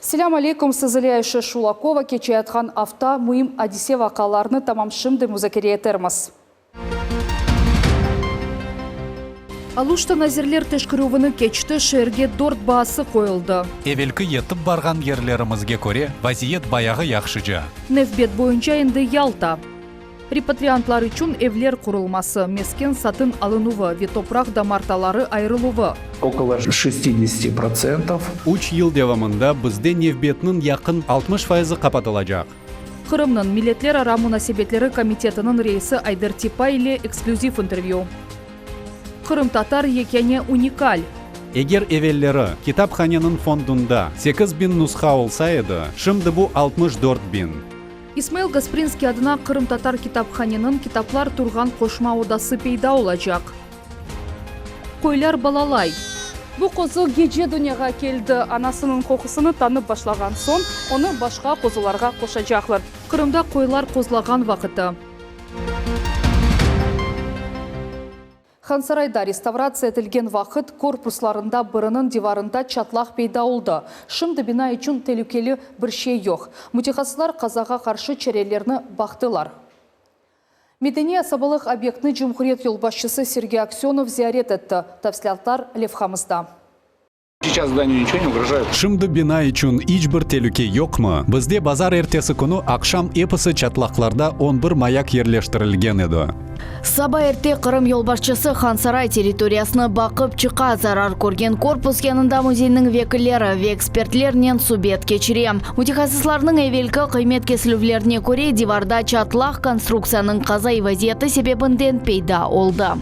Селям алейкум, Сазыляйша Шулакова, кече атқан авта мұйым Одиссей вақаларыны тамамшымды музакере етерміз. Алушта назерлер тешкірувыны кечті шерге дорт басы қойылды. Эвелкі етіп барған ерлерімізге көре, вазиет баяғы яқшыжа. Невбет бойынша енді Ялта. Репатриантлар үшін евлер құрылмасы, мескен сатын алынуы, ветопрақ дамарталары айрылуы. Около 60%. Уч ел девамында бізде невбетнің яқын 60% қапатылажақ. Қырымның милетлер ара мұнасебетлері комитетінің рейсі Айдар Типа или эксклюзив интервью. Қырым татар екене уникаль. Егер эвеллері китапханенің фондында 8.000 нұсқа олса еді, шымды бұл 64.000. Исмаил Гаспринский адына Қырым татар китапханенің китаплар тұрған қошма одасы пейда олачақ. Қойлар балалай. Бұл қозы геже дүнияға келді. Анасының қоқысыны танып башлаған сон, оны башқа қозыларға қошачақлар. Қырымда қойлар қозлаған вақыты. Хансарайда реставрация етілген вақыт корпусларында бірінің диварында чатлақ пейда олды. Шымды бина үшін телукелі бір шей жоқ. Мутихасылар қазаға қаршы черелеріні бақтылар. Медене асабалық объектны Жумхурет елбасшысы Сергей Аксенов зиярет етті. Тәфсілаттар Левхамызда. Сейчас зданию ничего не угрожает. Шымды бина үшін ичбір телуке yok mu? Бізде базар ертесі күні ақшам эпысы чатлақларда 11 маяк ерлештірілген еді. Саба ерте Қырым елбасшысы Хансарай территориясыны бақып чықа зарар көрген корпус янында музейнің векілері ве экспертлерінен субет кечірем. Мутихасысларының әвелкі қимет кесілулеріне көре диварда чатлақ конструкцияның қазай вазиеті себебінден пейда олды.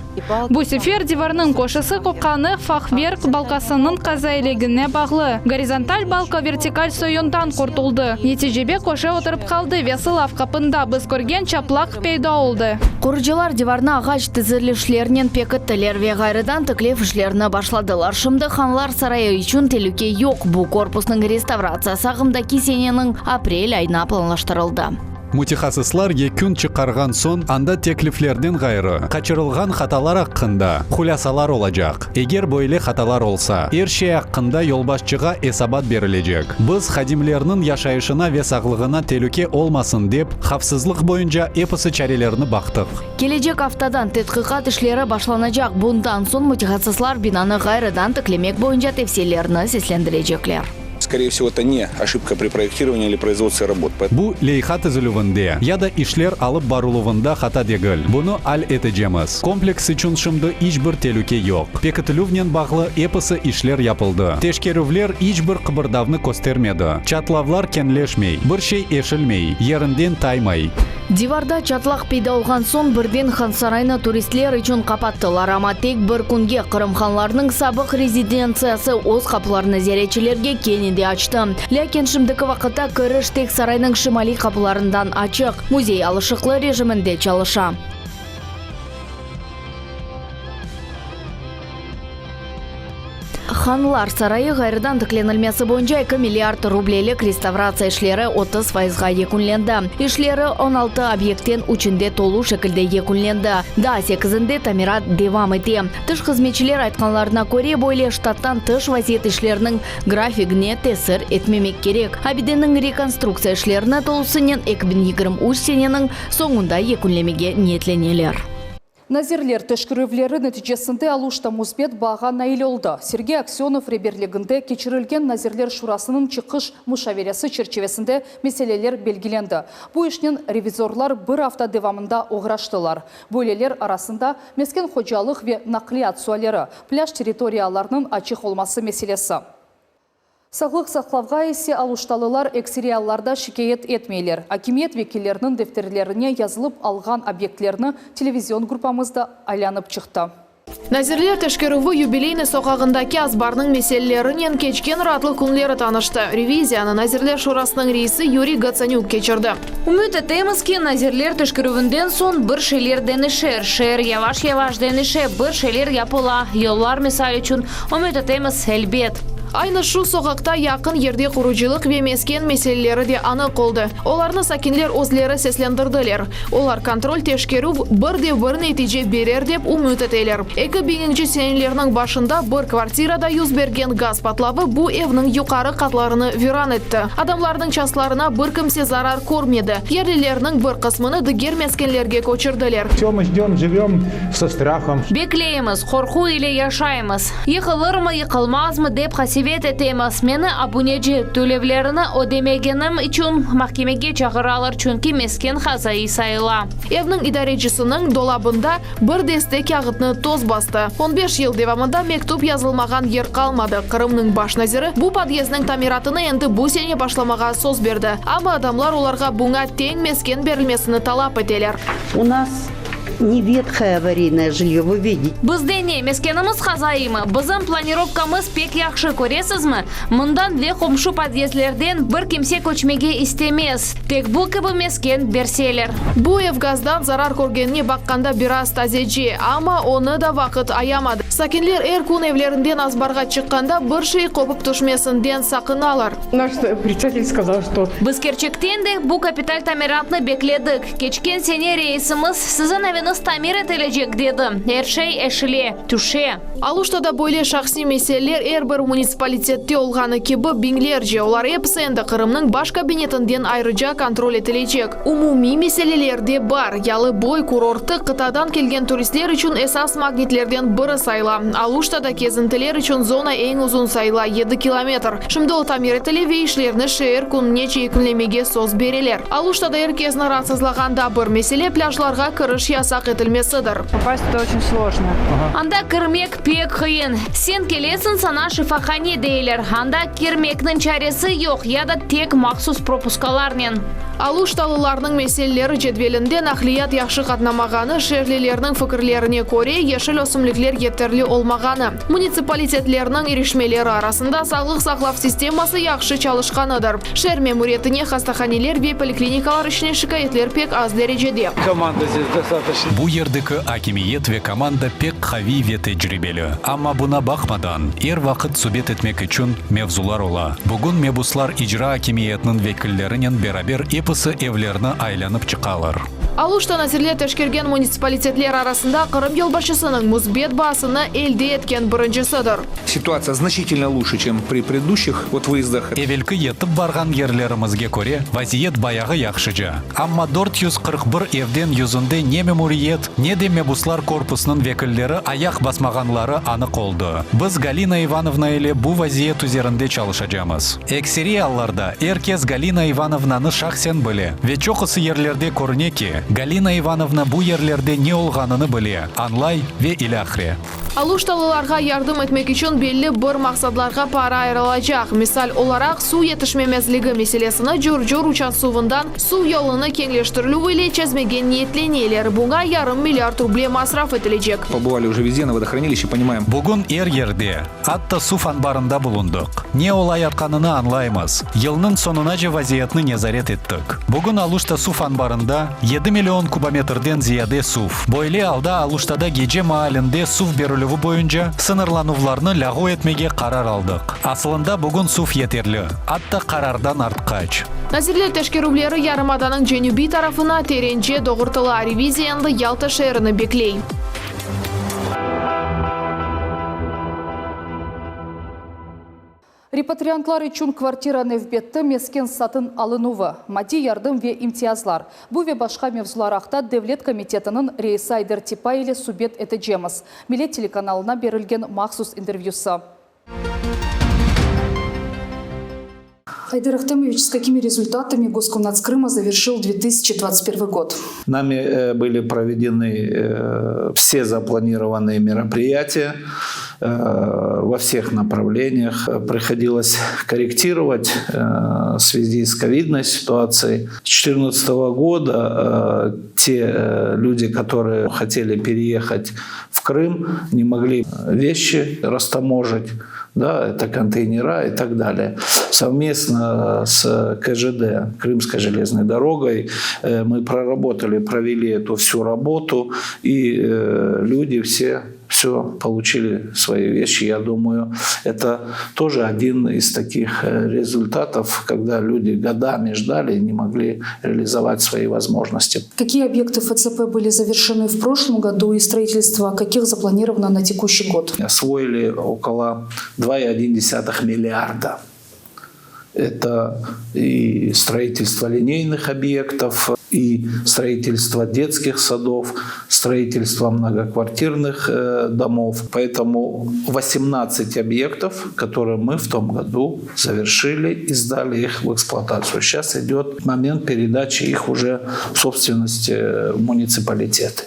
Бұл сефер диварның кошысы қоқаны фахверк балқасының қазайлегіне бағлы. Горизонталь балка вертикаль сойынтан құртылды. Нетижебе коше отырып қалды весылав қапында біз көрген чаплақ пейда олды. Құрыжылар диварна ағач тізірлішлерінен пекіттілер ве ғайрыдан тіклев ішлеріні башладылар. Шымды ханлар сарайы үшін телуке yok. Бұл корпусның реставрация сағымда кесененің апрель айына планлаштырылды. Мутихасыслар екін чықарған сон анда теклифлерден ғайры. Қачырылған хаталар аққында хулясалар олажақ. Егер бойле хаталар олса, ерше аққында елбасшыға есабат берілежек. Біз хадимлерінің яшайышына ве сағлығына телуке олмасын деп, хавсызлық бойынша эпысы чарелеріні бақтық. Кележек афтадан тетқиқат ішлері башланажақ. Бұндан сон мутихасыслар бинаны ғайрыдан тіклемек бойынша тепселеріні сеслендірежеклер. Скорее всего, это не ошибка при проектировании или производстве работ. Бұл лейха түзілуінде, яда ишлер алып барулуында хата дегіл. Бұны аль етежеміз. Комплекс үшін шымды ичбір телуке yok. Пекітілувнен бағлы эпысы ишлер япылды. Тешкерувлер ичбір қыбырдавны көстермеді. Чатлавлар кенлешмей, бір шей ешілмей, ерінден таймай. Диварда чатлақ пейда олған сон бірден Хансарайны туристлер үшін қапаттылар, ама тек бір күнге Қырым ханларының сабық резиденциясы оз қапыларыны зеречелерге кенеде açtı. Ләкен шымдықы вақытта кіріш тек сарайның шымали қапыларындан açық. Музей алышықлы режимінде çalışa. Ханлар сарайы ғайрыдан тікленілмесі бойынша 2 миллиард рублейлік реставрация ішлері 30%-ға екінленді. Ішлері 16 объекттен үшінде толу шекілді екінленді. Да, 8-інде тамират девам ете. Тыш қызметшілер айтқанларына көре бойле штаттан тыш вазиет ішлерінің графигіне тесір етмемек керек. Абиденің реконструкция ішлеріне толысынен 2023 сененің соңында екінлемеге ниетленелер. Назерлер тешкірівлері нәтижесінде алушта музбет баға наил олды. Сергей Аксенов реберлігінде кечірілген Назерлер шурасының чықыш мұшавересі черчевесінде меселелер белгіленді. Бұл ішінен ревизорлар бір авто девамында оғыраштылар. Бөлелер арасында мескен ходжалық ве нақлиат суалері, пляж территорияларының ачық олмасы меселесі. Сағлық сақлавға есе алушталылар эксериалларда шикает етмейлер. Акимет векелерінің дефтерлеріне yazылып алған объектлеріні телевизион группамызда айланып чықты. Назерлер тешкерувы юбилейный соқағындаки азбарның меселелерінен кечкен ратлы күнлері танышты. Ревизияны Назерлер шурасының рейсі Юрий Гацанюк кечірді. Үміт етеміз ке Назерлер тешкерувінден сон бір шейлер денішер. Шер яваш-яваш денішер бір шейлер япыла. Йоллар мисал үшін үміт етеміз әлбет. Ayni shu soqaqta yaqin yerде quruvchilik ve mesken meseleleri de aniq oldu. Olarni sakinler o'zlari seslendirdiler. Olar kontrol teşkeruv bir netice berer deb umid eteler. 2000-senlerning başında bir kvartirada yüz bergen gaz patlavı bu evning yuqori qatlarini viran etdi. Adamlarning chastlarına bir kimse zarar ko'rmadi. Yerlilerning bir qismini diger meskenlerge ko'chirdiler. Все мы ждем, живем со страхом. Bekleyemiz, korku ile yaşayımız. Yıkılır mı yıkılmaz mı dep hasivet etemiz. Meni abuneci төлevlerini ödemegenim için mahkemege çağıralar çünkü mesken hazayı sayıla. Evning idarecisinin dolabında bir deste kağıtını toz bastı. 15 yıl devamında mektup yazılmagan yer kalmadı. Kırımның baş naziri bu podyezdning tamiratını endi bu sene başlamaga söz berdi. Ama adamlar olarga bunga teң mesken berilmesini talap eteler. У нас не ветхое аварийное жилье, вы видите. Bizde ne meskenimiz hazayımı? Bizim planirovkamız pek yaxşı koresizmi? Mundan ve komşu podyezdlerden bir kimse koçmege istemez. Tek bu gibi mesken berseler. Bu ev gazdan zarar ko'rganini bakkanda biraz tazeci ama onu da vaqt ayamadı. Sakinler kun evlerinden azbarga çıkkanda bir şey kopup düşmesinden sakınalar. Наш председатель сказал, что Biz gerçekten de bu kapital tamiratını bekledik. Geçken sene reisimiz sizin eviniz tamir edilecek dedi. Her şey eşli, tüşe. Aluştada böyle şahsi meseleler bir munisipalitette olganı gibi binlerce. Olar hepsi endi Kırımның baş kabinetinden ayrıca kontrol edilecek. Umumi meseleler de var. Yalı boy kurortu kıtadan kelgen turistler için esas magnetlerden biri sayla. Aluştada kezintiler için zona en uzun sayla 7 kilometr. Şimdi o tamir etili ve işlerini şehir kunune çekimlemege söz bereler. Aluştada herkesini rahatsızlaganda bir mesele plajlarga kirish yasak etilmesidir. попасть туда очень сложно. Anda kirmek pek kıyın. Sen kelesin sana şifahane deyler. Anda kirmeknin çaresi yok ya da tek maksus propuskalarnen. Aluştalılarning meseleleri cedvelinde nakliyat yaxşı qatnamagаны, şehirlilerning fikirlerine göre yeşil ösümlikler yeterli olmagаны. Munisipalitetlerning erişmeleri arasında sağlık saqlav sistemasi yaxşı çalışkanıdır. Şehir memuriyetine hastahaneler ve poliklinikalar işine şikayetler pek az derecede. Команда здесь достаточно. Bu yerdeki hakimiyet ve komanda pek kavi ve tecrübeli. Ama buna bakmadan vakit subet etmek için mevzular ola. Bugün mebuslar icra hakimiyetinin vekillerinin beraber episi evlerine aylanıp çıkalar. Aluşta nazirler teşkirgen munisipalitetler arasında Kırım yolbaşısının müsbet basını elde etken birincisidir. Ситуация значительно лучше, чем при предыдущих выездах. Evelki yetip bargan yerlerimizge göre vaziyet bayağı yaxşıca. Ama 441 evden yüzünde ne memuriyet ne de mebuslar korpusunun vekilleri ayak basmaganları anık oldu. Biz Galina Ivanovna ile bu vaziyet üzerinde çalışacağımız. Ekseriyalarda herkes Galina Ivanovna'nı şahsen bile ve çoğusu yerlerde görünüyor ki Galina Ivanovna bu yerlerde ne olganını bile, anlay ve ilahre. Aluştalılarga yardım etmek için belli bir maksadlarga para ayrılacak. Misal olarak su yetişmemezligi meselesini jur uçan suvundan su yolunu kengleştirilүү ile çözmegen niyetlenýler. Buna yarım milyar ruble masraf edilecek. Побывали уже везде на водохранилище, понимаем. Bugün yerde, hatta su fanbarında bulunduk. Ne olayatkanını anlayımız. Yılının sonunaca vaziyetini nezaret ettik. Bugün Aluşta su fanbarında 7 milyon kubometrden ziyade suv. Böyle alda Aluştada gece mahallinde suv verilüğü boyunca sınırlanuvlarını lağu etmege karar aldık. Aslında bugün suv yeterli. Hatta karardan artkaç. Nazirler teşkirovleri Yarımada'nın cenubi tarafına terence doğurtılı reviziyanda Yalta şehrini bekleyin. Репатриантлар üçün квартира невбетті мескен сатын алынуы, мади ярдым ве имтиязлар. Бу ве башқа мевзуларақта Devlet комитетінің рейсі Айдар Типа ile субет етежеміз. Millet телеканалына берілген махсус интервьюсы. Айдар Ахтамович, с какими результатами Госкомнадскрыма завершил 2021 год? Нами были проведены все запланированные мероприятия во всех направлениях. Приходилось корректировать в связи с ковидной ситуацией. С 2014 года те люди, которые хотели переехать в Крым, не могли вещи растаможить. Да, это контейнера и так далее. Совместно с КЖД, Крымской железной дорогой, мы провели эту всю работу, и люди все все получили свои вещи. Я думаю, это тоже один из таких результатов, когда люди годами ждали и не могли реализовать свои возможности. Какие объекты ФЦП были завершены в прошлом году и строительство каких запланировано на текущий год? Освоили около 2,1 миллиарда. Это и строительство линейных объектов, и строительство детских садов, строительство многоквартирных домов. Поэтому 18 объектов, которые мы в том году завершили и сдали их в эксплуатацию. Сейчас идет момент передачи их уже в собственность в муниципалитеты.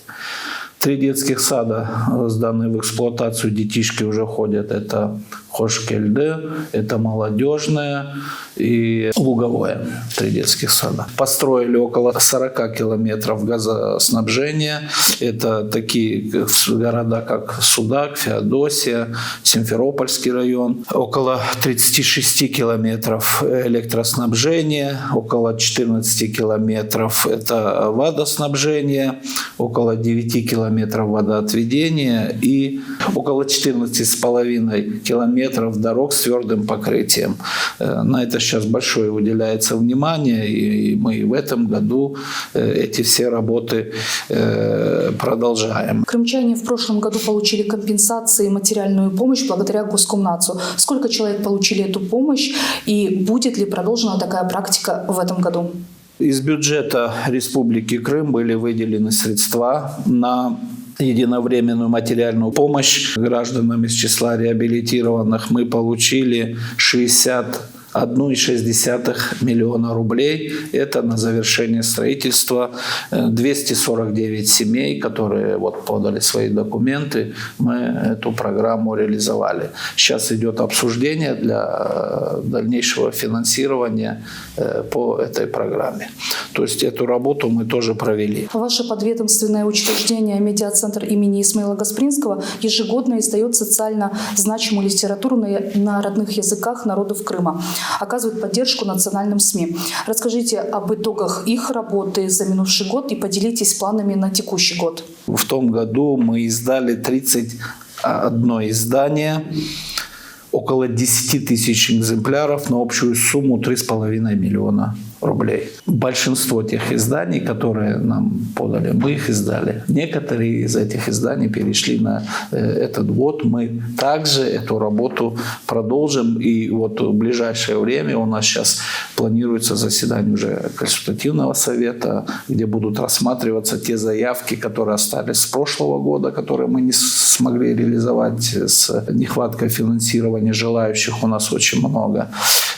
3 детских сада сданы в эксплуатацию, детишки уже ходят. Это Хошкельде, это Молодежное и Луговое. 3 детских сада. Построили около 40 километров газоснабжения. Это такие города, как Судак, Феодосия, Симферопольский район. Около 36 километров электроснабжения, около 14 километров это водоснабжение, около 9 километров водоотведения и около 14,5 километров дорог с твердым покрытием. На это сейчас большое уделяется внимание, и мы в этом году эти все работы продолжаем. Крымчане в прошлом году получили компенсации и материальную помощь благодаря Госкомнадзу. Сколько человек получили эту помощь и будет ли продолжена такая практика в этом году? Из бюджета Республики Крым были выделены средства на единовременную материальную помощь гражданам из числа реабилитированных. Мы получили 61,6 миллиона рублей. Это на завершение строительства. 249 семей, которые подали свои документы, мы эту программу реализовали. Сейчас идет обсуждение для дальнейшего финансирования по этой программе. То есть эту работу мы тоже провели. Ваше подведомственное учреждение «Медиацентр имени Исмаила Гаспринского» ежегодно издает социально значимую литературу на родных языках народов Крыма. Оказывают поддержку национальным СМИ. Расскажите об итогах их работы за минувший год и поделитесь планами на текущий год. В том году мы издали 31 издание, около 10 тысяч экземпляров на общую сумму 3,5 миллиона рублей. Большинство тех изданий, которые нам подали, мы их издали. Некоторые из этих изданий перешли на этот год. Мы также эту работу продолжим. И в ближайшее время у нас сейчас планируется заседание уже консультативного совета, где будут рассматриваться те заявки, которые остались с прошлого года, которые мы не смогли реализовать с нехваткой финансирования желающих. У нас очень много.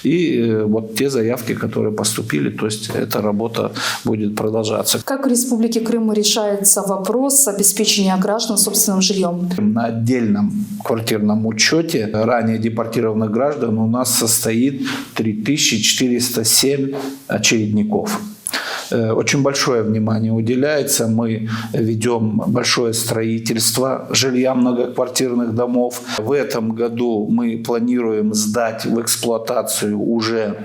И те заявки, которые поступили, то есть эта работа будет продолжаться. Как в Республике Крым решается вопрос обеспечения граждан собственным жильем? На отдельном квартирном учете ранее депортированных граждан у нас состоит 3407 очередников. Очень большое внимание уделяется. Мы ведем большое строительство жилья многоквартирных домов. В этом году мы планируем сдать в эксплуатацию уже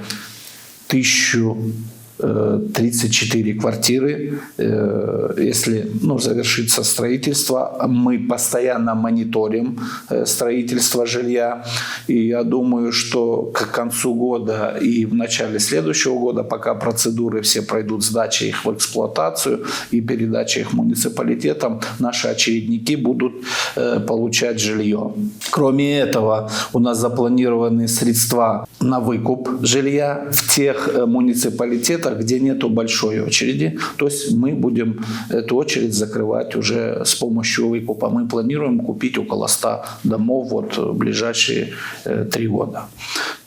1034 квартиры. Если завершится строительство, мы постоянно мониторим строительство жилья. И я думаю, что к концу года и в начале следующего года, пока процедуры все пройдут, сдачи их в эксплуатацию и передача их муниципалитетам, наши очередники будут получать жилье. Кроме этого, у нас запланированы средства на выкуп жилья в тех муниципалитетах, где нету большой очереди. То есть мы будем эту очередь закрывать уже с помощью выкупа. Мы планируем купить около 100 домов в ближайшие 3 года.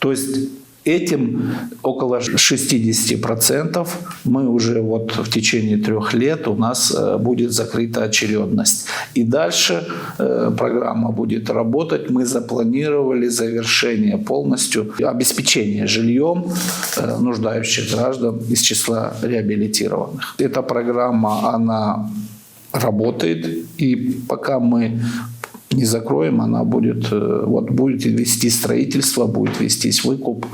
То есть этим около 60% мы уже в течение 3 лет у нас будет закрыта очередность. И дальше программа будет работать. Мы запланировали завершение полностью обеспечения жильем нуждающих граждан из числа реабилитированных. Эта программа, она работает, и пока мы не закроем, она будет вести строительство, будет вестись выкуп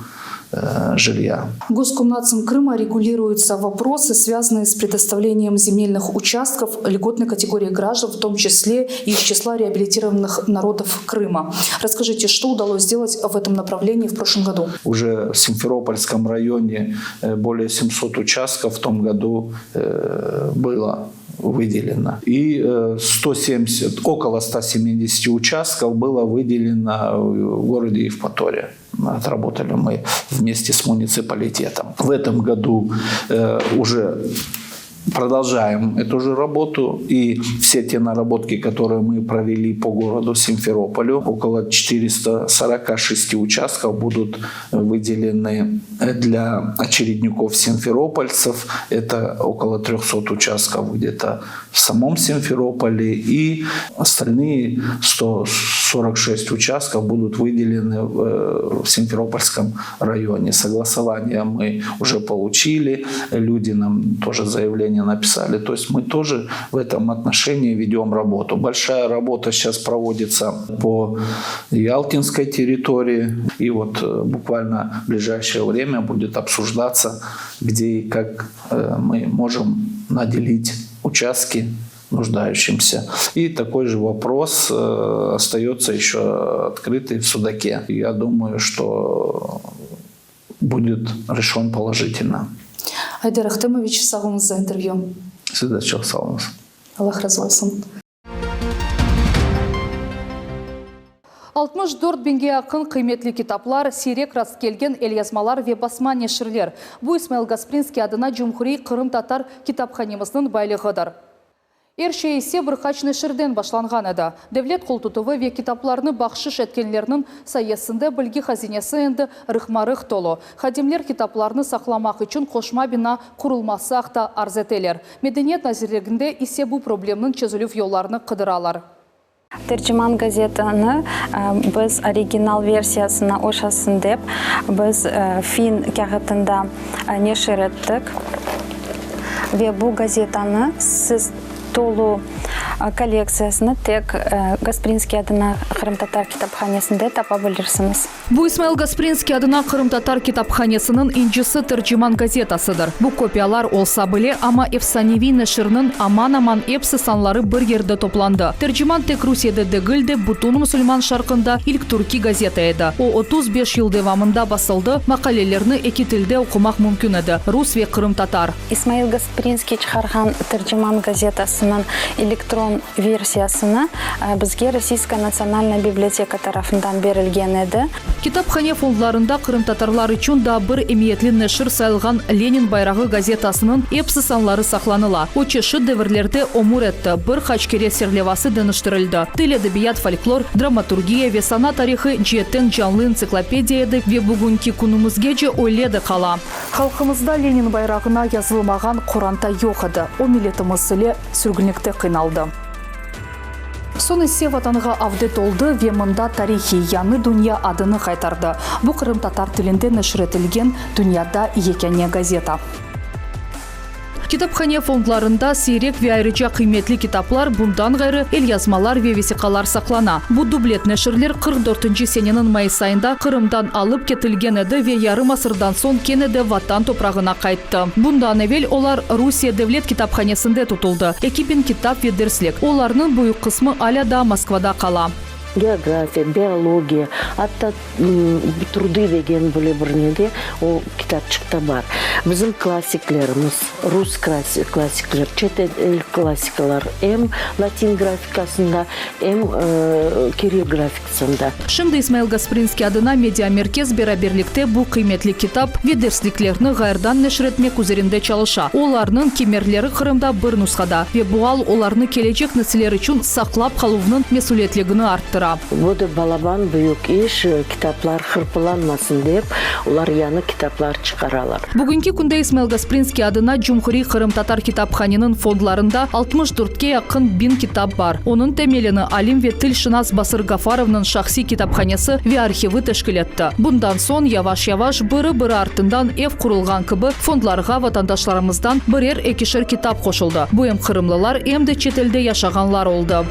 жилья. Госкомнатсом Крыма регулируются вопросы, связанные с предоставлением земельных участков льготной категории граждан, в том числе и из числа реабилитированных народов Крыма. Расскажите, что удалось сделать в этом направлении в прошлом году? Уже в Симферопольском районе более 700 участков в том году было выделено. И около 170 участков было выделено в городе Евпатория. Отработали мы вместе с муниципалитетом. В этом году уже продолжаем эту же работу, и все те наработки, которые мы провели по городу Симферополю, около 446 участков будут выделены для очередников симферопольцев. Это около 300 участков где-то в самом Симферополе, и остальные 146 участков будут выделены в Симферопольском районе. Согласование мы уже получили, люди нам тоже заявление написали. То есть мы тоже в этом отношении ведем работу. Большая работа сейчас проводится по Ялтинской территории. И вот буквально в ближайшее время будет обсуждаться, где и как мы можем наделить участки нуждающимся. И такой же вопрос остается еще открытый в Судаке. Я думаю, что будет решен положительно. Айдар Ахтемович, сау болыңыз за интервью. Сізді çok sağ olun. Аллах разы болсын. 64 бенге ақын қиметлі китаплар, сирек раст келген элязмалар ве басма нешірлер. Бұл Исмаил Гаспринский адына Джумхури Қырым татар китапханеміздің байлығыдыр. Ерше есе бірқач нешірден башланған еді. Девлет қолтутывы ве китапларны бақшыш әткенлерінің сайесінде білгі хазинесі енді рықмарық толы. Хадимлер китапларны сақламақ үшін қошма бина құрылмасы ақта арзетелер. Медениет назирлігінде есе бұл проблемнің чезілів yollarını қыдыралар. Тәржіман газетаны біз оригинал версиясына ошасын деп, біз фин кәғітінде нешір еттік. Ве бұл газетаны сіз толу коллекциясыны тек Гаспринский адына Қырым татар китапханесінде тапа білірсіңіз. Бұл Исмаил Гаспринский адына Қырым татар китапханесінің инжісі Тәржіман газетасыдыр. Бұл копиялар олса біле, ама Эфсаневи нәшірінің аман-аман эпсі санлары бір ерді топланды. Тәржіман тек Русияда дегілді, бұтуны мұсылман шарқында ilk турки газета еді. О 35 ел девамында басылды, мақалелерні екі тілде оқымақ мүмкін еді. Рус ве Қырым татар. Исмаил Гаспринский шығарған Тәржіман газетасының электрон версиясына бізге Российская национальная библиотека тарафынан берілген еді. Китапхане фондларында Қырым татарлар үшін да бір эмиетлі нәшір сайылған Ленин байрағы газетасының эпсі санлары сақланыла. Очешы дәвірлерді омур етті, бір қачкере серлевасы дәніштірілді. Тіл әдебият, фольклор, драматургия ве сана тарихы жеттен жанлы энциклопедия еді ве бүгінгі күнімізге же ойледі қала. Халқымызда Ленин байрағына yazылмаған Құранта жоқ еді. О милетіміз іле сүргінікті қиналды. Соны се ватанға авдет олды ве мында тарихи яны дүния адыны қайтарды. Бұл Қырым татар тілінде нәшіретілген дүнияда екене газета. Китапхане фондларында сирек ве айрыча қиметлі китаплар, бұндан ғайры ел-язмалар ве весиқалар сақлана. Бұл дублет нәшірлер 44-ші сененің майыс айында Қырымдан алып кетілген еді ве ярым асырдан сон кенеді ватан топрағына қайтты. Бұндан әвел олар Русия Девлет китапханесінде тұтылды. Экипин китап ве дерслек. Оларның бұйық қысмы аляда Москвада қала. География, биология, атта труды деген бөле бірнеде ол китапчықта бар. Біздің классиклеріміз, рус классиклер, чет ел классикалар, латин графикасында, кирилл графикасында. Шымды Исмаил Гаспринский адына медиамеркез бераберлікте бұл қиметлі китап ведерсликлерні ғайырдан нәшіретмек üzerinde çalışа. Оларның кемерлері Қырымда бір нұсқада. Ве бұғал оларны келечек нәсілер үшін сақлап қалуының месулетлігіні арттыра. Воды балабан büyük iş, kitaplar hırpılanmasın деп, олар яны китаплар çıkarалар. Бүгінгі күнде Исмаил Гаспринский адына Джумхури Қырым татар китапханенің фондларында 64-ке якын 1000 китап бар. Оның темеліні Алим ве Тіл Шынас Басыр Гафаровның шахси китапханесі ве архивы тәшкіл етті. Бұндан сон яваш-яваш бірі-бірі артындан ев құрылған кібі фондларға ватандашларымыздан бірер екішер китап қошылды. Бұл ем қырымлылар, емді четелде яшағанлар олды.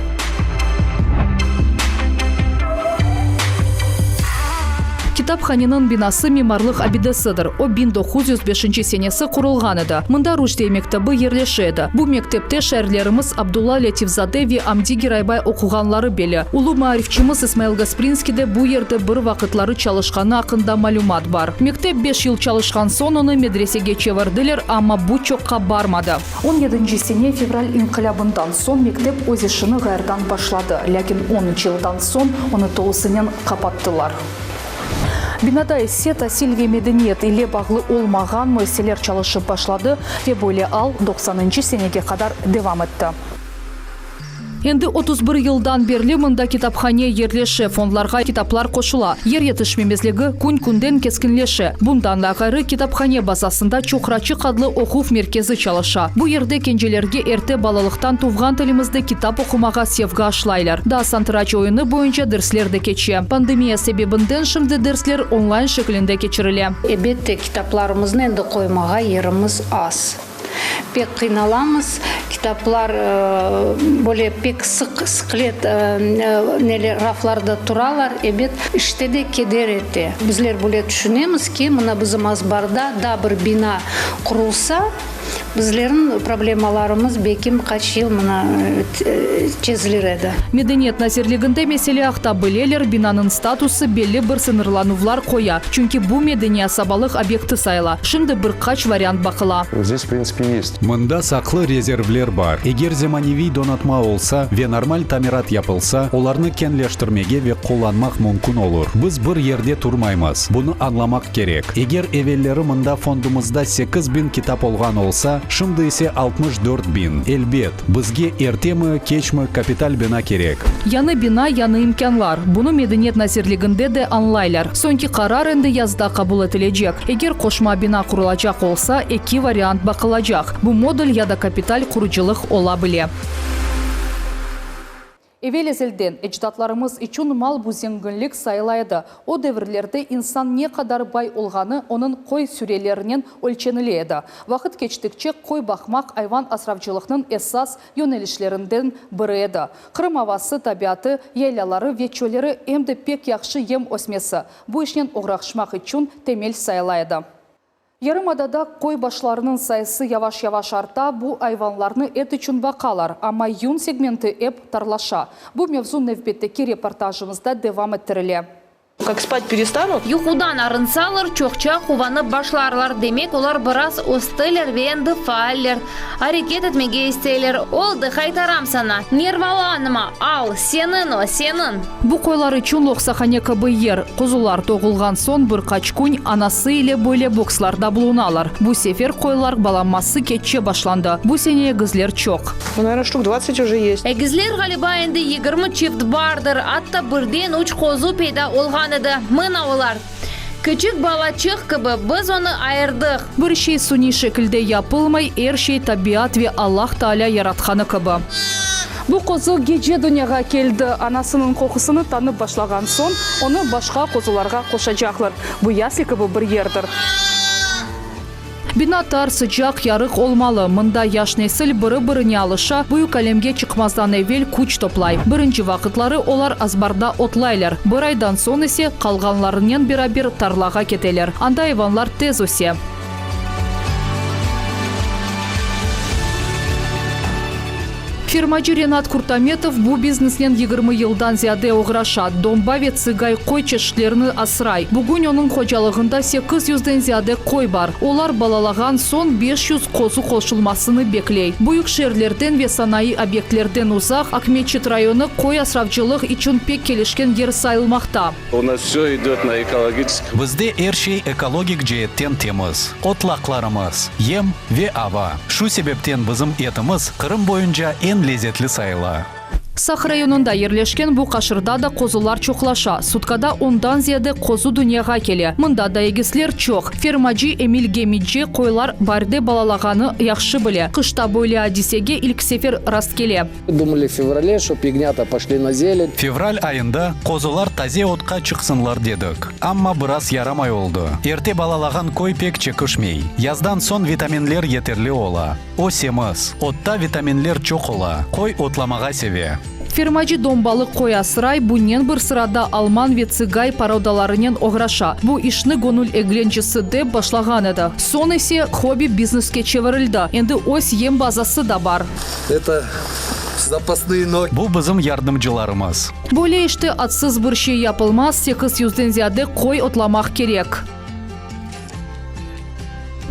Китапханенын бинасы мемарлык абидесыдыр. О 1905 сенесі құрылған еді. Мында Рушдей мектебі ерлеші еді. Бу мектепте шәрлеріміз Абдулла Летивзаде ве Амди Гирайбай оқуғанлары белі. Улу маарифчимыз Исмаил Гаспринскиде бу ерді бір вақытлары чалышқаны ақында малюмат бар. Мектеп 5 ел чалышқан сон оны медресеге чевардылер, ама бу чоққа бармады. 17 сене февраль инқилабындан сон мектеп өз ішіні ғайырдан башлады. Ләкин 10 жылдан сон оны толысынен қапаттылар. Бинада сета Сильвия Меденет иле бағлы олмаған мәселелер чалышып башлады, ве бойле ал 90 сенеге қадар девам етті. Енді 31 елдан берлі мында китапхане ерлеші, фондларға китаплар қошыла. Ер етішмемезлігі күн-күнден кескінлеші. Бұндан ғайры китапхане базасында чоқрачы қадлы оқув меркезі чалыша. Бұ ерде кенжелерге ерте балалықтан туғған тілімізді китап оқымаға севға ашлайлар. Да сантырач ойыны бойынша дерслерді кече. Пандемия себебінден шымды дерслер онлайн шекілінде кечірілі. Эбетте китапларымыздың енді қоймаға еріміз аз. Пек қиналамыз, китаплар более пек сықлет рафларда туралар, эбет іштеде кедер еті. Біздер более түшінеміз ке, мұна бізім азбарда да бір бина құрылса, біздерін проблемаларымыз бекім қач ел мұна чезілер еді. Меденет назерлігінде меселе ақта білелер бинанын статусы белі бір сынырланувлар қоя. Чүнки бұ медения сабалық объекті сайла. Шынды бір қач вариант бақыла. Здесь, в принципе, есть. Мында сақлы резервлер бар. Егер заманеви донатма олса, ве нормаль тамират япылса, оларны кенлештірмеге ве қоланмақ мүмкін olur. Біз бір ерде турмаймыз. Бұны анламақ керек. Егер эвеллері мында фондымызда 8000 китап олған олса, шымды есе 64.000. Элбет, бізге ертемі, кечмі капитал бина керек. Яны бина, яны имканлар. Бұны меденет назерлігінде де анлайлар. Сонки қарар енді язда қабыл етілежек. Егер қошма бина құрылачақ олса, эки вариант бақылачақ. Бұ модуль яда капиталь құрыжылық ола біле. Эвелезелден эчдатларымыз üçün мал бұзенгінлік сайлайды. О дәвірлерді инсан не қадар бай олғаны оның қой сүрелерінен өлченіледі. Вақыт кечтікче қой бақмақ айван асыравчылықның эсас йөнелішлерінден бірі еді. Қырым авасы табиаты, елялары, вечөлері әмді пек яқшы ем осмесі. Бұ ішнен оғрақшмақ үшін темел сайлайды. Ярымадада қой башларының сайысы яваш-яваш арта, бұ айванларны эт үшін бақалар, ама юн сегменті эп тарлаша. Бұ мевзу невбеттеки репортажымызда девам еттіріле. Как спать перестанут? Юхудан арынсалар, чоқча хуваны башларлар. Демек олар біраз остылер венді файлер. Арекет етмеге істейлер. Олды қайтарам сана. Нерваланыма, ал, сенін. Бұ қойлары чун лоқсақане кабы ер. Қозулар тоғылған сон бір қачкунь анасы иле бойле боксларда бұлуналар. Бұ сефер қойлар баламасы кетче башланды. Бұ сене егізлер чоқ. Наверное, штук 20 уже есть. Егізлер ғалиба енді 20 чифт бардыр. Атта бірден уч қозу пейда олған мына олар. Küçük балачық кібі біз оны айырдық. Бір шей суни шекілде япылмай, әр шей табиат ве Аллах Тааля яратқаны кібі. Бұл қозы геже дүнияға келді. Анасының қоқысыны танып башлаған сон, оны башқа қозыларға қошачақлар. Бұл ясли кібі бір ердір. Бинатар sıcak ярық олмалы. Мында яш несіл бірі-біріне алыша, бұй кәлемге чықмаздан әвел күч топлай. Бірінші вақытлары олар азбарда отлайлар. Бір айдан сон есе қалғанларынан бір тарлаға кетелер. Анда иванлар тез өсе. Фирмачы Ренат Куртаметов бұл бизнеснен 20 елдан зияде оғраша. Домбаве цыгай қой чешлеріні асырай. Бүгін оның қожалығында 800-ден зияде қой бар. Олар балалаған сон 500 қозу қошылмасыны беклей. Бұйық шерлерден ве санайы объектлерден ұзақ Акметчет районы қой асыравчылық için пек келешкен ер сайылмақта. У нас все идет на экологическом. Бізде әршей экологик жеттен теміз. Отлақларымыз, ем ве ава. Шу себептен бізім етіміз Қырым бойынша ен лезетлі сайла. Сақ районында ерлешкен бұл қашырда да қозылар чоқлаша. Суткада ондан зияде қозу дүнияға келе. Мында да егіслер чоқ. Фермаджи Эмиль Гемиджи қойлар барде балалағаны яқшы біле. Қышта бойле адисеге илк сефер раст келе. Думали в феврале, что ягнята пошли на зелень. Февраль айында қозылар тазе отқа чықсынлар дедік. Амма біраз ярамай олды. Ерте балалаған қой пек чекішмей. Яздан сон витаминлер етерлі ола. О семіз. Отта витаминлер чоқ ола. Қой отламаға севе. Фермачы домбалы коясырай бунен бір сырада алман ве цыгай пародаларынен ограша. Бу ишны гонул эгленчысы деп башлаган еді. Сон есе хобби бизнеске чевырылды. Енді ось ем базасы да бар. Это запасные ноги. Бу бізім ярдымчыларымыз. Более ішті атсыз бір şey yapılmaz, 800-ден зияде қой отламақ керек.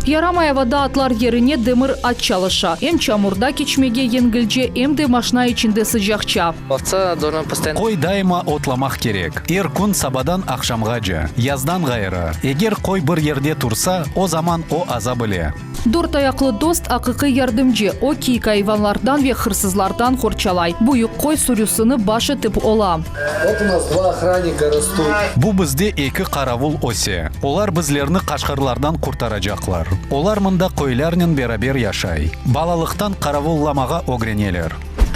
Ярамаевада атлар еріне дымыр ат чалыша. Эм чамурда кечмеге енгілже, эм де машина içinde sıcakça. Қой дайыма отламақ керек. Эр күн сабадан ақшамғажы, яздан ғайыры. Егер қой бір ерде тұрса, о заман о аза біле. Дорт аяқлы дост ақықы ярдымжы, о кейк айванлардан ве хырсызлардан хорчалай. Бұйық қой сүрюсыны башы тіп ола. Вот у нас 2 охранника растут. Бу бізде екі қаравул осе. Олар бізлерні қашқырлардан құртарачақлар. Олар мында қойларнен берабер яшай. Балалықтан қаравулламаға огренелер.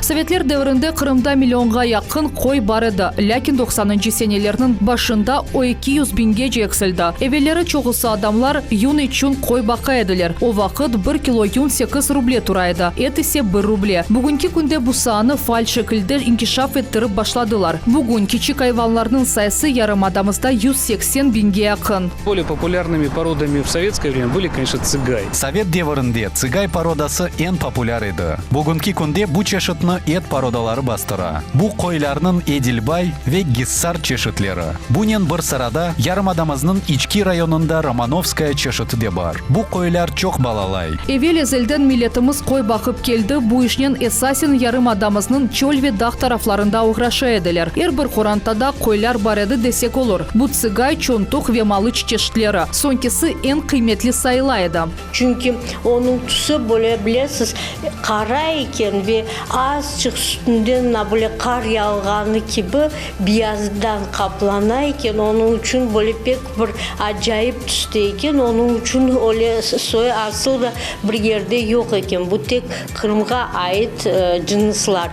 Советлер дәуірінде Қырымда миллионға яқын қой бар еді. Ләкин 90-нчы сенелерінің башында о 200 бинге жексілді. Эвелері чоғысы адамлар юн üçün қой бақа еділер. О вақыт 1 кило юн 8 рубле турайды. Эт есе 1 рубле. Бүгінгі күнде бұсаны фаль шекілді инкишаф еттіріп башладылар. Бүгін кичик айванларының сайысы ярымадамызда 180 бинге яқын. Более популярными породами в советское время были, конечно, цыгай. Совет дәуірінде цыгай породасы ең популяр еді. Бүгінгі күнде бұ чешітні эт породалары бастыра. Бу қойларның Эдилбай ве Гиссар чешітлері. Бунен бір сырада ярымадамызның ички районында Романовская чешіті де бар. Бу қойлар чоқ балалай. Эвел ezелден милетіміз қой бақып келді. Бу ішнен эсасин ярымадамызның чөл ве дақ тарафларында уғраша еділер. Эр бір қорантада қойлар бар еді десек olur. Бу цыгай, чонтуқ ве малыч чешітлері. Сонкесі ең қиметлі сайылайды. Çünkü onun tusu böyle bilesiz kara iken ve azıcık üstünden böyle kar yağganı gibi beyazdan kaplana iken onun için böyle pek bir acayip tüsteyken onun için öyle soy asıl da bir yerde yok iken bu tek Kırım'a ait cinsler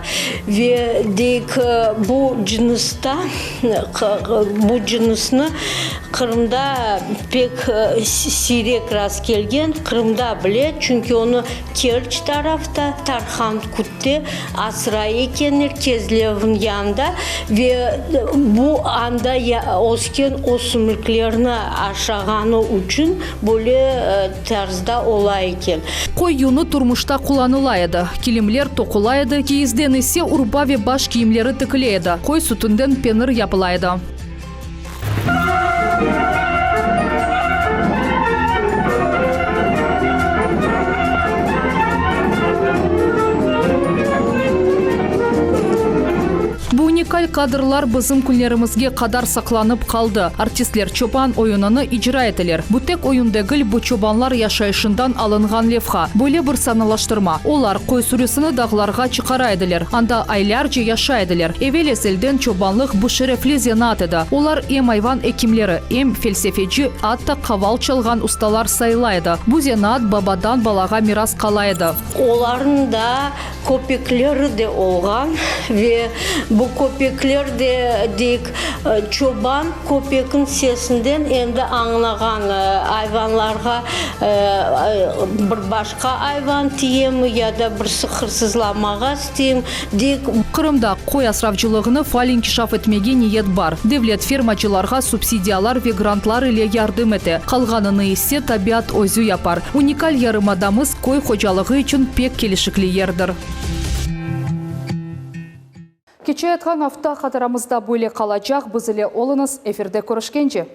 ve dek bu cinsta bu cinsini Kırım'da pek sirek rast gelgen Kırım'da bile çünkü onu Kerç tarafta Tarhan Kut'te Asra'yı Kezlev'in yanında ve bu anda osken o sümüklerini aşağını için böyle tarzda olayken. Koy yunu turmuşta kullanılaydı. Kilimler tokulaydı, kiyizden ise urba ve baş kiyimleri tıkılaydı. Koy sütünden penir yapılaydı. Bu unikal kadrlar bizim күнлерімізге қадар сақланып қалды. Артистлер чобан ойынını icra ettiler. Bu tek oyun değil, bu çobanlar yaşayışından alınған levha. Böyle bir sanılaştırma. Olar koy sürüsünü dağlarga çıkaraydılar. Anda aylarca yaşaydılar. Evvel ezelden çobanlık bu şerefli zanaat edi. Olar em hayvan ekimleri, em felsefeci, hatta kaval çalgan ustalar sayılaydı. Bu zanaat babadan balaga miras kalaydı. Onların da köpekleri de olgan ve bu köpekler de dik çoban köpekin sesinden hem de anlagan hayvanlarga bir başka hayvan tiyemi ya da bir sıkırsızlamağa isteyim dik. Kırımda koy asravcılığını faal inkişaf etmege niyet бар. Devlet fermacılarga subsidiyalar ve grantlar ile yardım ete. Kalganını ise tabiat özü yapar. Unikal yarımadamız koy hocalığı için pek kelişikli yerdir. Keçe aytқан hafta қатарымызда бөле қалачақ, біз ile olunuz, efirde көрішкенше.